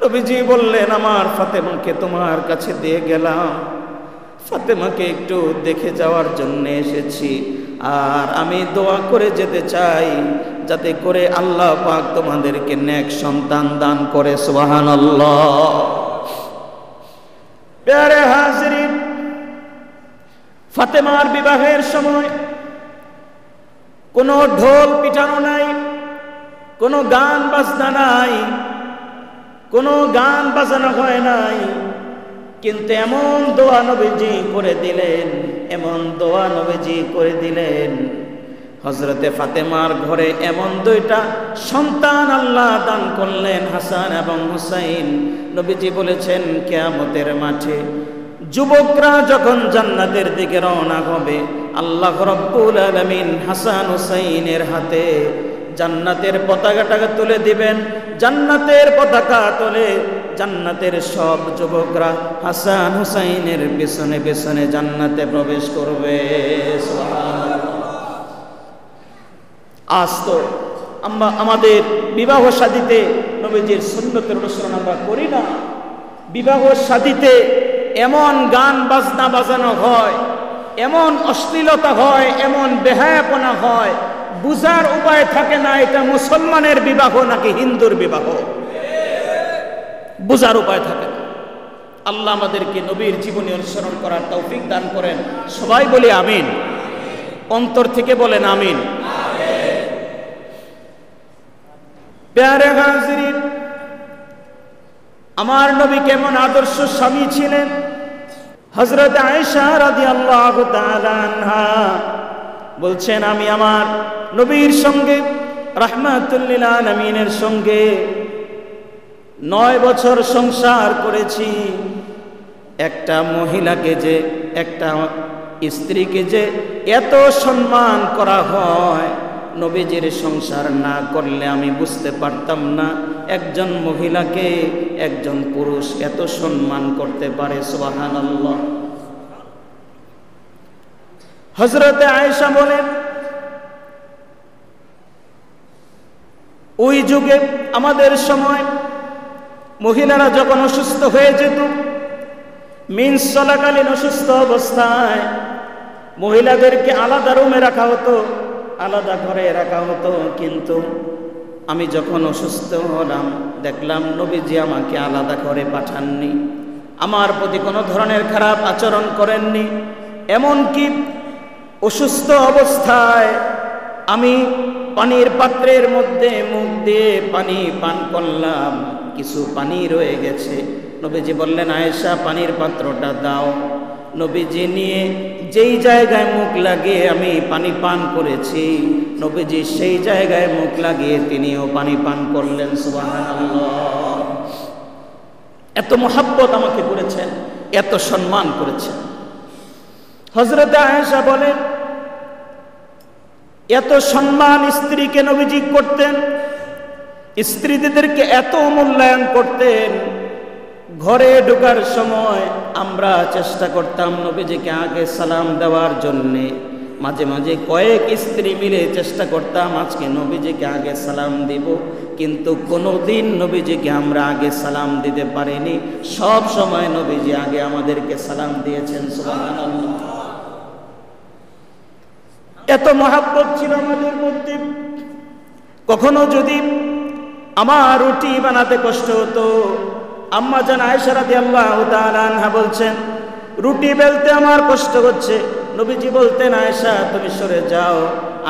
নবীজি বললেন, আমার ফাতেমাকে তোমার কাছে দিয়ে গেলাম, ফাতেমাকে একটু দেখে যাওয়ার জন্য এসেছি, আর আমি দোয়া করে যেতে চাই যাতে করে আল্লাহ পাক তোমাদেরকে নেক সন্তান দান করে। সুবহানাল্লাহ। প্যারে হাজিরিন, ফাতেমার বিবাহের সময় কোনো ঢোল পিটানো নাই, কোনো গান বাজনা নাই, কোনো গান বাজানো হয় নাই, কিন্তু এমন দোয়া নবীজি করে দিলেন, এমন দোয়া নবীজি করে দিলেন, হযরতে ফাতেমার ঘরে এমন দুইটা সন্তান আল্লাহ দান করলেন, হাসান এবং হুসাইন। নবীজি বলেছেন, কিয়ামতের মাঠে যুবকরা যখন জান্নাতের দিকে রওনা হবে, আল্লাহ রাব্বুল আলামিন হাসান হুসাইনের হাতে জান্নাতের পতাকাটাকে তুলে দিবেন। জান্নাতের পতাকা তুলে জান্নাতের সব যুবকরা হাসান হুসাইনের পেছনে পেছনে জান্নাতে প্রবেশ করবে। সুবহানাল্লাহ। আজ তো আমরা আমাদের বিবাহ শাদীতে নবীজির সুন্নতের অনুসরণ আমরা করি না। বিবাহ শাদীতে এমন গান বাজনা বাজানো হয়, এমন অশ্লীলতা হয়, এমন বেহায়াপনা হয়, বুঝার উপায় থাকে না এটা মুসলমানের বিবাহ নাকি হিন্দুর বিবাহ, বুঝার উপায় থাকে না। আল্লাহ আমাদেরকে নবীর জীবনী অনুসরণ করার তৌফিক দান করেন। সবাই বলি আমিন, অন্তর থেকে বলেন আমিন। প্যারে হাজিরিন, আমার নবী কেমন আদর্শ স্বামী ছিলেন। হযরত আয়েশা রাদিয়াল্লাহু তাআলা আনহা বলছেন, আমি আমার নবীর সঙ্গে রাহমাতুল লিল আলামিনের সঙ্গে 9 বছর সংসার করেছি। একটা মহিলাকে যে, একটা স্ত্রীকে যে এত সম্মান করা হয়, নবীজির সংসার না করলে আমি বুঝতে পারতাম না একজন মহিলাকে একজন পুরুষ এত সম্মান করতে পারে। সুবহানাল্লাহ। হযরতে আয়েশা বলেন, ওই যুগে আমাদের সময় মহিলারা যখন অসুস্থ হয়ে যেত, মিন্স চলাকালীন অসুস্থ অবস্থায় মহিলাদেরকে আলাদা রুমে রাখা হতো, আলাদা ঘরে রাখা হতো। কিন্তু আমি যখন অসুস্থ হলাম দেখলাম নবীজি আমাকে আলাদা ঘরে পাঠাননি, আমার প্রতি কোনো ধরনের খারাপ আচরণ করেননি। এমনকি অসুস্থ অবস্থায় আমি পানির পাত্রের মধ্যে মুখ দিয়ে পানি পান করলাম, কিছু পানি রয়ে গেছে। নবীজি বললেন, আয়েশা পানির পাত্রটা দাও। নবীজি নিয়ে যেই জায়গায় মুখ লাগিয়ে আমি পানি পান করেছি, নবীজি সেই জায়গায় মুখ লাগিয়ে তিনিও পানি পান করলেন। সুবহানাল্লাহ। এত মহব্বত আমাকে করেছেন, এত সম্মান করেছেন। হযরত আয়েশা বলেন, এত সম্মান স্ত্রীকে নবীজি করতেন, স্ত্রীদেরকে এত মূল্যায়ন করতেন। ঘরে ঢোকার সময় আমরা চেষ্টা করতাম নবীজিকে আগে সালাম দেওয়ার জন্যে। মাঝে মাঝে কয়েক স্ত্রী মিলে চেষ্টা করতাম আজকে নবীজিকে আগে সালাম দিব, কিন্তু কোনোদিন নবীজিকে আমরা আগে সালাম দিতে পারিনি। সব সময় নবীজি আগে আমাদেরকে সালাম দিয়েছেন। সুবহানাল্লাহ। এত মহব্বত ছিল আমাদের মধ্যে। কখনো যদি আমার রুটি বানাতে কষ্ট হতো, আম্মা জান আয়েশা রাদিয়াল্লাহু তাআলা আনহা বলছেন, রুটি বেলতে আমার কষ্ট হচ্ছে। নবীজি বলতেন, আয়েশা তুমি সরে যাও,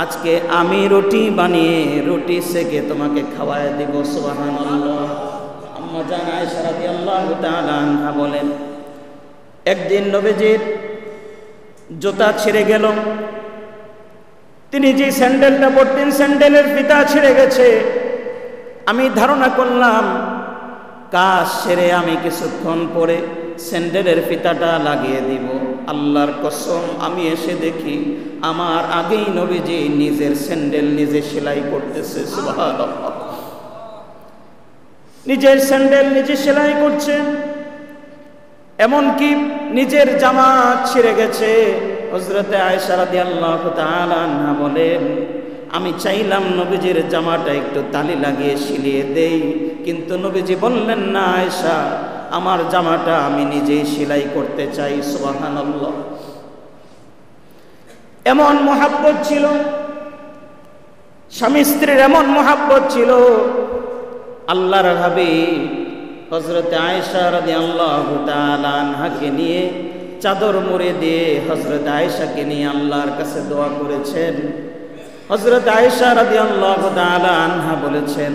আজকে আমি রুটি বানিয়ে রুটি সেকে তোমাকে খাওয়ায় দিব। সুবহানাল্লাহ। আম্মা জান আয়েশা রাদিয়াল্লাহু তাআলা আনহা বলেন, একদিন নবীজির জুতা ছিঁড়ে গেল। তিনি যে স্যান্ডেলটা পরতেন স্যান্ডেলের ফিতা ছিঁড়ে গেছে। আমি ধারণা করলাম কাজ সেরে আমি কিছুক্ষণ পরে স্যান্ডেলের ফিতাটা লাগিয়ে দিব। আল্লাহর কসম, আমি এসে দেখি আমার আগেই নবীজি নিজের স্যান্ডেল নিজে সেলাই করতেছে। সুবহানাল্লাহ, নিজের স্যান্ডেল নিজে সেলাই করছেন, এমনকি নিজের জামা ছিঁড়ে গেছে। হযরতে আয়েশা রাদিয়াল্লাহু তাআলা আনহা বলেন, আমি চাইলাম নবীজির জামাটা একটু তালি লাগিয়ে সিলিয়ে দেই, কিন্তু নবীজি বললেন না, আয়েশা আমার জামাটা আমি নিজেই সেলাই করতে চাই। সুবহানাল্লাহ, এমন মহাব্বত ছিল, স্বামী স্ত্রীর এমন মহাব্বত ছিল। আল্লাহর হাবিব হযরতে আয়েশা রাদিয়াল্লাহু তাআলা আনহাকে নিয়ে চাদর মুড়ে দিয়ে হযরত আয়েশাকে নিয়ে আল্লাহর কাছে দোয়া করেছেন। হযরত আয়েশা রাদিয়াল্লাহু তাআলা আনহা বলেছেন,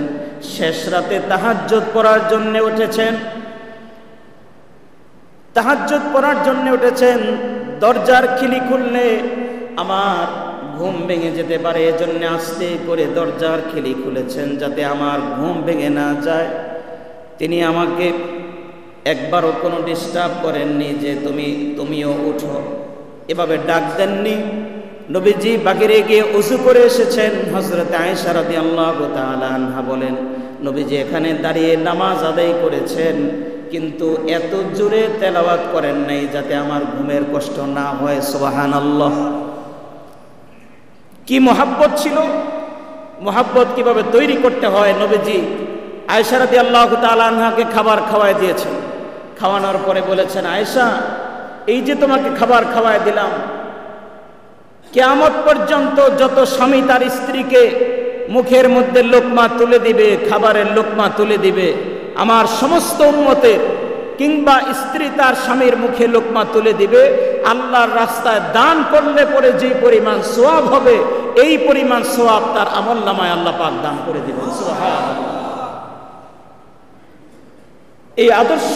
শেষ রাতে তাহাজ্জুদ পড়ার জন্য উঠেছেন, তাহাজ্জুদ পড়ার জন্য উঠেছেন। দরজার খিলি খুললে আমার ঘুম ভেঙে যেতে পারে, এজন্য আস্তে করে দরজার খিলি খুলেছেন যাতে আমার ঘুম ভেঙে না যায়। তিনি আমাকে একবারও কোনো ডিস্টার্ব করেননি যে তুমিও উঠো, এভাবে ডাক দেননি। নবীজি বাহিরে গিয়ে ওযু করে এসেছেন। হযরত আয়েশা রাদিয়াল্লাহু তাআলা আনহা বলেন, নবীজি এখানে দাঁড়িয়ে নামাজ আদায় করেছেন, কিন্তু এত জোরে তেলাওয়াত করেন নাই যাতে আমার ঘুমের কষ্ট না হয়। সুবহানাল্লাহ, কি মহাব্বত ছিল! মহাব্বত কিভাবে তৈরি করতে হয়! নবীজি আয়েশা রাদিয়াল্লাহু তাআলা আনহাকে খাবার খাওয়ায় দিয়েছেন। খাওয়ানোর পরে বলেছেন, আয়েশা এই যে তোমাকে খাবার খাওয়ায় দিলাম, কিয়ামত পর্যন্ত যত স্বামী তার স্ত্রীকে মুখের মধ্যে লোকমা তুলে দিবে, খাবারের লোকমা তুলে দিবে, আমার সমস্ত উম্মতের কিংবা স্ত্রী তার স্বামীর মুখে লোকমা তুলে দিবে, আল্লাহর রাস্তায় দান করলে পরে যে পরিমাণ সওয়াব হবে, এই পরিমাণ সওয়াব তার আমলনামায় আল্লাহ পাক দান করে দিবেন। সুবহানাল্লাহ, এই আদর্শ,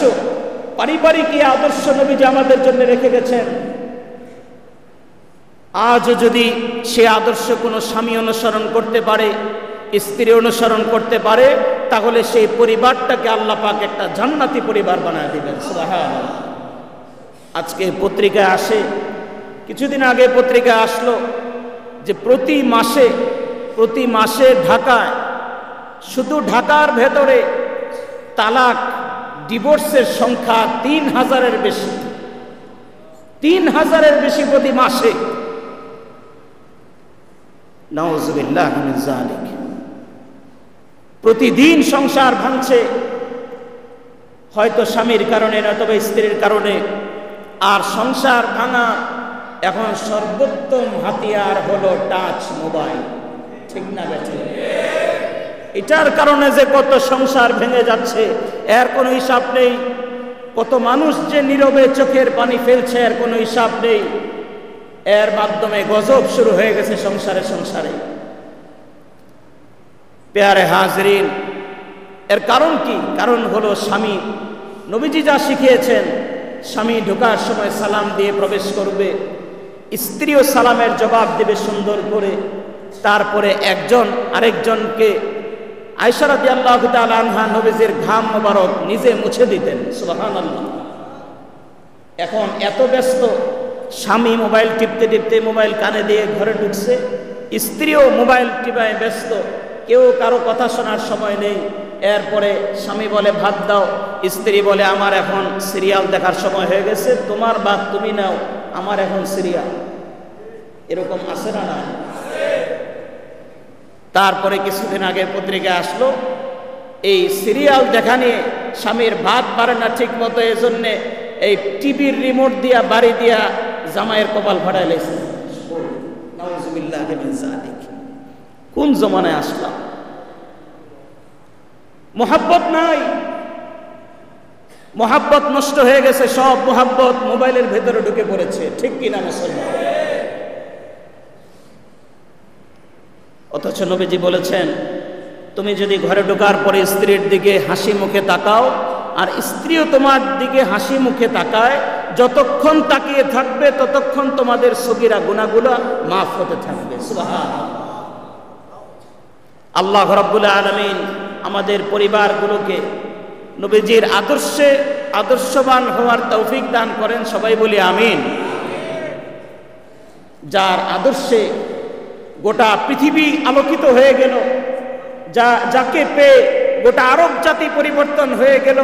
পারিবারিক এই আদর্শ নবীজি আমাদের জন্য রেখে গেছেন। আজ যদি সে আদর্শ কোনো স্বামী অনুসরণ করতে পারে, স্ত্রী অনুসরণ করতে পারে, তাহলে সেই পরিবারটাকে আল্লাহ পাক একটা জান্নাতি পরিবার বানায় দিবেন। সুবহানাল্লাহ, আজকে পত্রিকায় আসে, কিছুদিন আগে পত্রিকায় আসলো যে প্রতি মাসে ঢাকায়, শুধু ঢাকার ভেতরে তালাক, ডিভোর্সের সংখ্যা ৩,০০০-এর বেশি, ৩,০০০-এর বেশি প্রতি মাসে। নাউযুবিল্লাহ মিন যালিক, প্রতিদিন সংসার ভাঙছে, হয়তো স্বামীর কারণে নয়তোবা স্ত্রীর কারণে। আর সংসার ভাঙা এখন সর্বোত্তম হাতিয়ার হলো টাচ মোবাইল, ঠিক না বেঠিক? এটার কারণে যে কত সংসার ভেঙে যাচ্ছে এর কোনো হিসাব নেই, কত মানুষ যে নীরবে চোখের পানি ফেলছে এর কোনো হিসাব নেই। এর মাধ্যমে গজব শুরু হয়ে গেছে সংসারে সংসারে। প্যারে হাজরিন, এর কারণ কি? কারণ হলো স্বামী। নবীজি যা শিখিয়েছেন, স্বামী ঢোকার সময় সালাম দিয়ে প্রবেশ করবে, স্ত্রীও সালামের জবাব দেবে সুন্দর করে, তারপরে একজন আরেকজনকে, আয়েশা রাদিয়াল্লাহু তাআলা আনহা নবীজির ঘাম মোবারক নিজে মুছে দিতেন। সুবহানাল্লাহ, এখন এত ব্যস্ত, স্বামী মোবাইল টিপতে টিপতে মোবাইল কানে দিয়ে ঘরে ঢুকছে, স্ত্রীও মোবাইল টিপায় ব্যস্ত, কেউ কারো কথা শোনার সময় নেই। এরপরে স্বামী বলে ভাত দাও, স্ত্রী বলে আমার এখন সিরিয়াল দেখার সময় হয়ে গেছে, তোমার ভাত তুমি নাও, আমার এখন সিরিয়াল। এরকম আছে না? না। তারপরে কিছুদিন আগে পত্রিকা আসলো, এই সিরিয়াল দেখা নিয়ে স্বামীর ভাত পারে না ঠিক মতো, এজন্য এই টিভির রিমোট দিয়া বাড়ি দিয়া জামাইয়ের কপাল ফাটাই লেছে। নাউযুবিল্লাহ মিন যালিক, কোন জমানায় আসলাম! মোহাব্বত নাই, মোহাব্বত নষ্ট হয়ে গেছে, সব মোহাব্বত মোবাইলের ভেতরে ঢুকে পড়েছে, ঠিক কিনা মুসলমান? অথচ নবীজি বলেছেন, তুমি যদি ঘরে ঢোকার পরে স্ত্রীর দিকে হাসি মুখে তাকাও আর স্ত্রীও তোমার দিকে হাসি মুখে তাকায়, যতক্ষণ তাকিয়ে থাকবে ততক্ষণ তোমাদের সগীরা গুনাহগুলো মাফ হতে থাকবে। সুবহানাল্লাহ। আল্লাহ রাব্বুল আলামিন আমাদের পরিবারগুলোকে নবীজির আদর্শে আদর্শবান হওয়ার তৌফিক দান করেন। সবাই বলি আমিন। যার আদর্শে গোটা পৃথিবী আলোকিত হয়ে গেল, যাকে পেয়ে গোটা আরব জাতি পরিবর্তন হয়ে গেল,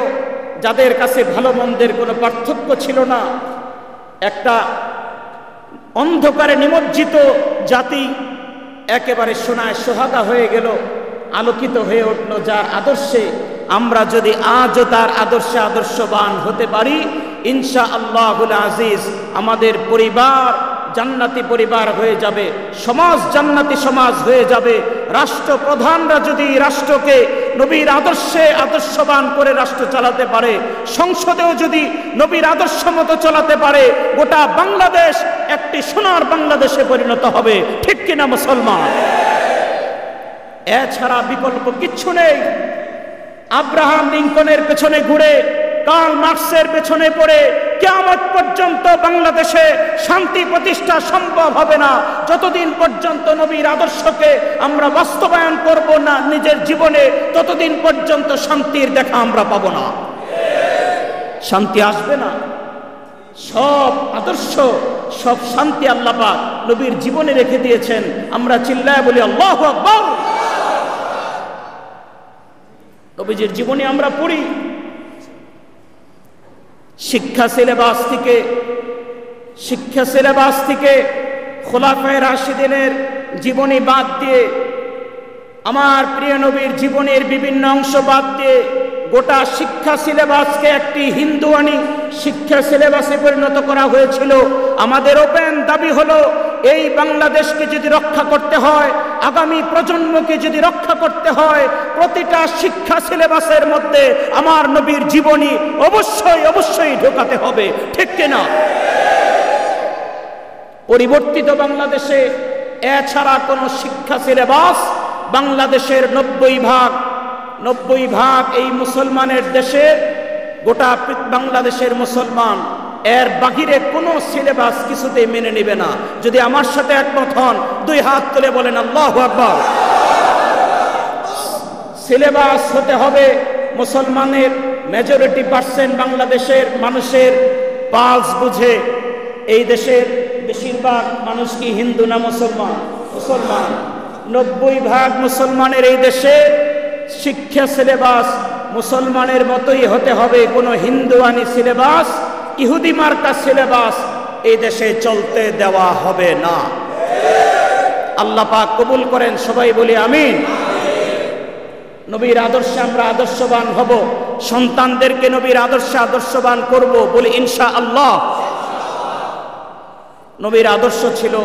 যাদের কাছে ভালো মন্দের কোনো পার্থক্য ছিল না, একটা অন্ধকারে নিমজ্জিত জাতি একেবারে সোনায় সোহাগা হয়ে গেল, আলোকিত হয়ে উঠল। যার আদর্শে আমরা যদি আজও তার আদর্শে আদর্শবান হতে পারি, ইনশাআল্লাহুল আজিজ আমাদের পরিবার জান্নাতি পরিবার হয়ে যাবে, সমাজ জান্নাতি সমাজ হয়ে যাবে। রাষ্ট্রপ্রধানরা যদি রাষ্ট্রকে নবীর আদর্শে আদর্শবান করে রাষ্ট্র চালাতে পারে, সংসদেও যদি নবীর আদর্শ মতো চালাতে পারে, গোটা বাংলাদেশ একটি সোনার বাংলাদেশে পরিণত হবে। ঠিক কিনা মুসলমান? এছাড়া বিকল্প কিচ্ছু নেই। আব্রাহাম লিঙ্কনের পেছনে ঘুরে, কার্ল মার্কসের পেছনে পড়ে কিয়ামত পর্যন্ত বাংলাদেশে শান্তি প্রতিষ্ঠা সম্ভব হবে না যতদিন পর্যন্ত নবীর আদর্শকে আমরা বাস্তবায়ন করব না নিজের জীবনে, ততদিন পর্যন্ত শান্তির দেখা আমরা পাবো না, শান্তি আসবে না। সব আদর্শ, সব শান্তি আল্লাহ পাক নবীর জীবনে রেখে দিয়েছেন। আমরা চিল্লায় বলি আল্লাহু আকবার। নবীজির জীবনে আমরা পড়ি, শিক্ষা সিলেবাস থেকে খোলাফায়ে রাশিদিনের জীবনী বাদ দিয়ে, আমার প্রিয় নবীর জীবনের বিভিন্ন অংশ বাদ দিয়ে গোটা শিক্ষা সিলেবাসকে একটি হিন্দুয়ানি শিক্ষা সিলেবাসে পরিণত করা হয়েছিল। আমাদের ওপেন দাবি হলো, এই বাংলাদেশকে যদি রক্ষা করতে হয়, আগামী প্রজন্মকে যদি রক্ষা করতে হয়, প্রতিটা শিক্ষা সিলেবাসের মধ্যে আমার নবীর জীবনী অবশ্যই ঢোকাতে হবে। ঠিক কিনা? পরিবর্তিত বাংলাদেশে এছাড়া কোন শিক্ষা সিলেবাস বাংলাদেশের 90 ভাগ এই মুসলমানের দেশে, গোটা বাংলাদেশের মুসলমান এর বাহিরে কোনো সিলেবাস কিছুতেই মেনে নেবে না। যদি আমার সাথে একমত হন, দুই হাত তুলে বলেন আল্লাহু আকবার। সিলেবাস হতে হবে মুসলমানের মেজরিটি পার্সেন্ট বাংলাদেশের মানুষের পালস বুঝে। এই দেশের বেশিরভাগ মানুষ কি হিন্দু না মুসলমান? মুসলমান। 90 ভাগ মুসলমানের এই দেশে শিক্ষা সিলেবাস মুসলমানের মতোই হতে হবে। কোনো হিন্দুয়ানি সিলেবাস, ইহুদি মার্কা সিলেবাস এই দেশে চলতে দেওয়া হবে না। আল্লাহ পাক কবুল করেন। সবাই বলি আমিন। নবীর আদর্শে আমরা আদর্শবান হব, সন্তানদেরকে নবীর আদর্শে আদর্শবান করব, বলি ইনশাআল্লাহ। নবীর আদর্শ ছিল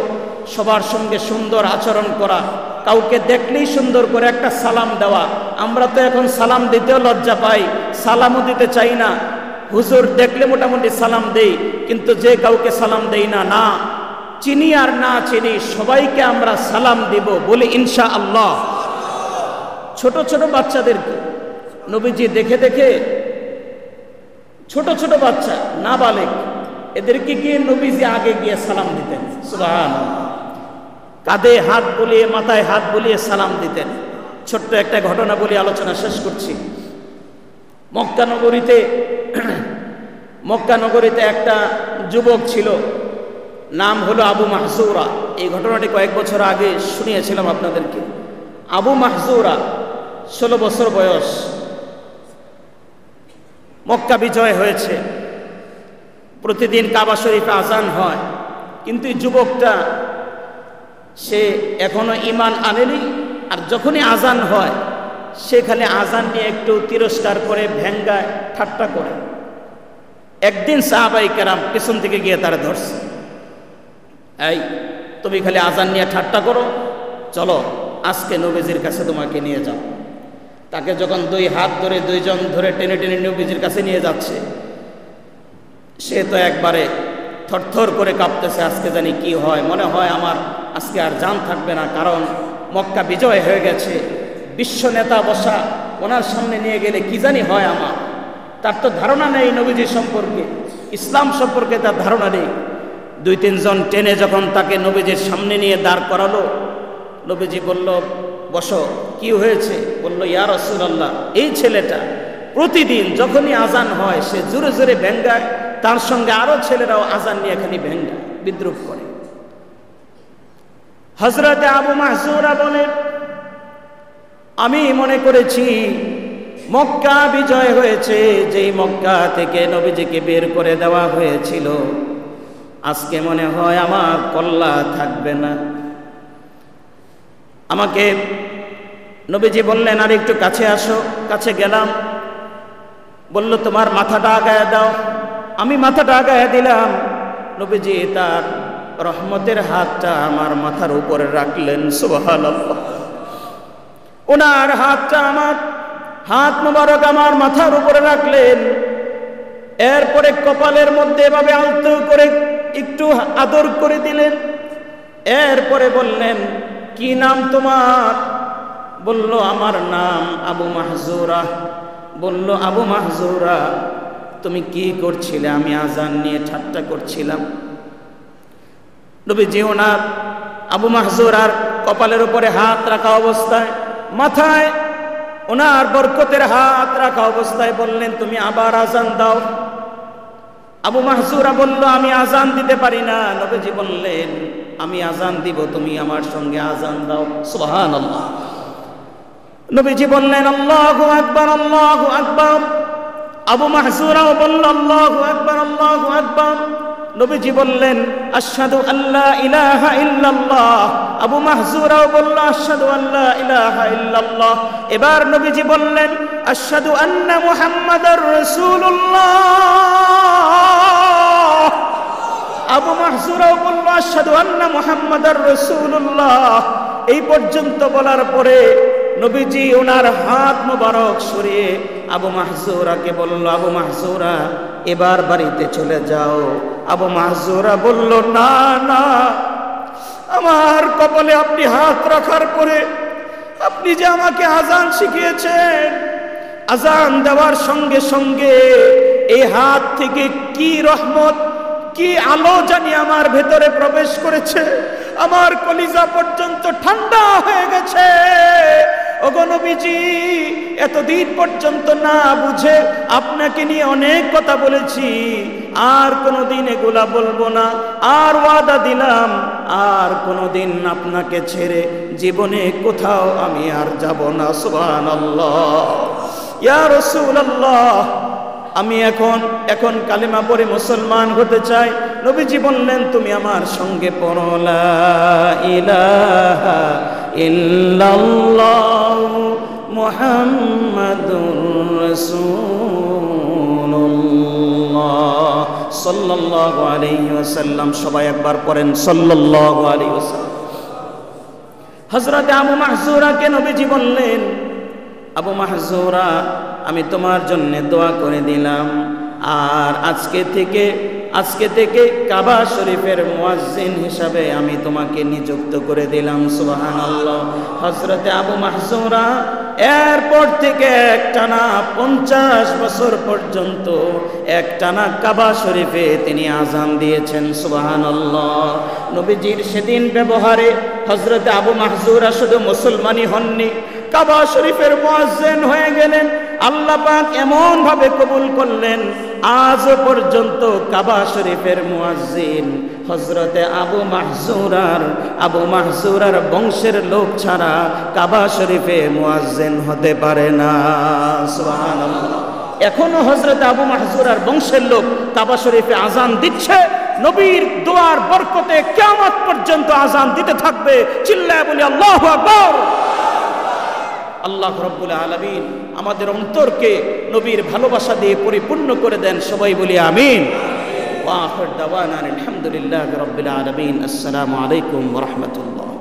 সবার সঙ্গে সুন্দর আচরণ করা, কাউকে দেখলেই সুন্দর করে একটা সালাম দেওয়া। আমরা তো এখন সালাম দিতেও লজ্জা পাই, সালামও দিতে চাই না। হুজুর দেখলে মোটামুটি সালাম দেই, কিন্তু যে কাউকে সালাম দেই না, না চিনি আর না চিনি সবাইকে আমরা সালাম দিব, বলি ইনশাআল্লাহ। ছোট ছোট বাচ্চাদেরকে নবীজি দেখে দেখে, ছোট ছোট বাচ্চা নাবালেগ, এদেরকে গিয়ে নবীজি আগে গিয়ে সালাম দিতেন। সুবহানাল্লাহ। কাঁধে হাত বুলিয়ে, মাথায় হাত বুলিয়ে সালাম দিতেন। ছোট্ট একটা ঘটনা বলি, আলোচনা শেষ করছি। মক্কা নগরীতে একটা যুবক ছিল, নাম হলো আবু মাহজুরা। এই ঘটনাটি কয়েক বছর আগে শুনিয়েছিলাম আপনাদেরকে। আবু মাহজুরা 16 বছর বয়স, মক্কা বিজয় হয়েছে, প্রতিদিন কাবা শরীফে আজান হয়, কিন্তু এই যুবকটা সে এখনো ঈমান আনেনি। আর যখনই আজান হয় সেখানে আজান নিয়ে একটু তিরস্কার করে, ভেঙ্গায়, ঠাট্টা করে। একদিন সাহাবায়ে কেরাম পেছন থেকে গিয়ে তারা ধরছে, এই তুমি খালি আজান নিয়ে ঠাট্টা করো, চলো আজকে নবীজির কাছে তোমাকে নিয়ে যাও। তাকে যখন 2 হাত ধরে, 2 জন ধরে টেনে টেনে নবীজির কাছে নিয়ে যাচ্ছে, সে তো একবারে থরথর করে কাঁপতেছে, আজকে জানি কি হয়, মনে হয় আমার আজকে আর জান থাকবে না, কারণ মক্কা বিজয় হয়ে গেছে, বিশ্ব নেতা বসা, ওনার সামনে নিয়ে গেলে কি জানি হয় আমার। তার তো ধারণা নেই নবীজি সম্পর্কে, ইসলাম সম্পর্কে তার ধারণা নেই। 2-3 জন টেনে যখন তাকে নবীজির সামনে নিয়ে দাঁড় করালো, নবীজি বলল, বসো, কি হয়েছে? বললো, ইয়া রাসূলুল্লাহ, এই ছেলেটা প্রতিদিন যখনই আজান হয় সে জোরে জোরে ভেঙ্গায়, তার সঙ্গে আরো ছেলেরাও আজান নিয়ে এখানে ভেঙ্গায়, বিদ্রুপ করে। হযরতে আবু মাহজুরা বলেন, আমি মনে করেছি মক্কা বিজয় হয়েছে, যেই মক্কা থেকে নবীজিকে বের করে দেওয়া হয়েছিল, আজকে মনে হয় আমার কল্লা থাকবে না। আমাকে নবীজি বললেন, আর একটু কাছে আসো। কাছে গেলাম, বলল, তোমার মাথাটা আগায় দাও। আমি মাথাটা আগায় দিলাম। নবীজি তার রহমতের হাতটা আমার মাথার উপরে রাখলেন। সুবহানাল্লাহ। ওনার হাতটা আমার হাত মোবারক আমার মাথার উপরে রাখলেন। এরপরে কপালের মধ্যে এভাবে আলতো করে একটু আদর করে দিলেন। এরপরে বললেন, কি নাম তোমার? বলল, আমার নাম আবু মাহজুরা। বলল, আবু মাহজুরা, তুমি কি করছিলে? আমি আজান নিয়ে ঠাট্টা করছিলাম। নবীজি ওনার আবু মাহজুরার কপালের উপরে হাত রাখা অবস্থায়, মাথায় ওনার বরকতের হাত রাখা অবস্থায় বললেন, তুমি আবার আজান দাও। আবু মাহজুরা বলল, আমি আজান দিতে পারি না। নবীজি বললেন, আমি আজান দিব, তুমি আমার সঙ্গে আজান দাও। সুবহানাল্লাহ। নবীজি বললেন, আল্লাহু আকবার, আল্লাহু আকবার। আবু মাহজুরাও বলল, আল্লাহু আকবার, আল্লাহু আকবার। নবীজি বললেন, আশহাদু আল্লা ইলাহা ইল্লাল্লাহ। আবু মাহজুরাও বলল, আশহাদু আল্লা ইলাহা ইল্লাল্লাহ। এবার নবীজি বললেন, আশহাদু আন্না মুহাম্মাদার রাসূলুল্লাহ। আবু মাহজুরাও বলল, আশহাদু আন্না মুহাম্মাদার রাসূলুল্লাহ। এই পর্যন্ত বলার পরে নবীজি ওনার হাত মোবারক সরিয়ে আবু মাহজুরাকে বলল, আবু মাহজুরা, এবার বাড়িতে চলে যাও। আবু মাহজুরা বলল, না না, আমার কপালে আপনি হাত রাখার পরে আপনি যে আমাকে আজান শিখিয়েছেন, আজান দেওয়ার সঙ্গে সঙ্গে এই হাত থেকে কি রহমত, কি আলো জানি আমার ভেতরে প্রবেশ করেছে, আমার কলিজা পর্যন্ত ঠান্ডা হয়ে গেছে। ওগো নবীজি, এতদিন পর্যন্ত না বুঝে আপনাকে নিয়ে অনেক কথা বলেছি, আর কোনোদিন এগুলা বলবো না। আর ওয়াদা দিলাম, আর কোনোদিন আপনাকে ছেড়ে জীবনে কোথাও আমি আর যাব না। সুবহানাল্লাহ। ইয়া রাসূলুল্লাহ, আমি এখন কালেমা পড়ে মুসলমান হতে চাই। নবীজি বললেন, তুমি আমার সঙ্গে পড়ো, লা ইলাহা ইল্লাল্লাহ মুহাম্মাদুর রাসূলুল্লাহ সাল্লাল্লাহু আলাইহি ওয়াসাল্লাম। সবাই একবার পড়েন, সাল্লাল্লাহু আলাইহি ওয়াসাল্লাম। হযরত আবু মাহজুরাকে নবীজি বললেন, আবু মাহজুরা, আমি তোমার জন্য দোয়া করে দিলাম, আর আজকে থেকে কাবা শরীফের মুয়াজ্জিন হিসাবে আমি তোমাকে নিযুক্ত করে দিলাম। সুবহানাল্লাহ। হযরতে আবু মাহজুরা এরপর থেকে একটানা 50 বছর পর্যন্ত একটানা কাবা শরীফে তিনি আজান দিয়েছেন। সুবহানাল্লাহ। নবীজির সেদিন ব্যবহারে হযরতে আবু মাহজুরা শুধু মুসলমানই হননি, কাবা শরীফের মুয়াজ্জিন হয়ে গেলেন। আল্লাহ পাক এমন ভাবে কবুল করলেন, আজ পর্যন্ত কাবা শরীফের মুয়াজ্জিন হযরতে আবু মাহজুরার বংশের লোক ছাড়া কাবা শরীফে মুয়াজ্জিন হতে পারে না। সুবহানাল্লাহ। এখনো হযরতে আবু মাহজুরার বংশের লোক কাবা শরীফে আজান দিচ্ছে। নবীর দোয়ার বরকতে কিয়ামত পর্যন্ত আজান দিতে থাকবে। চিল্লায় বলি আল্লাহু আকবার। আল্লাহ রাব্বুল আলামিন আমাদের অন্তরকে নবীর ভালোবাসা দিয়ে পরিপূর্ণ করে দেন। সবাই বলি আমিন। ওয়া আখির দাওয়ানা আলহামদুলিল্লাহি রাব্বিল আলামিন। আসসালামু আলাইকুম ওয়া রাহমাতুল্লাহ।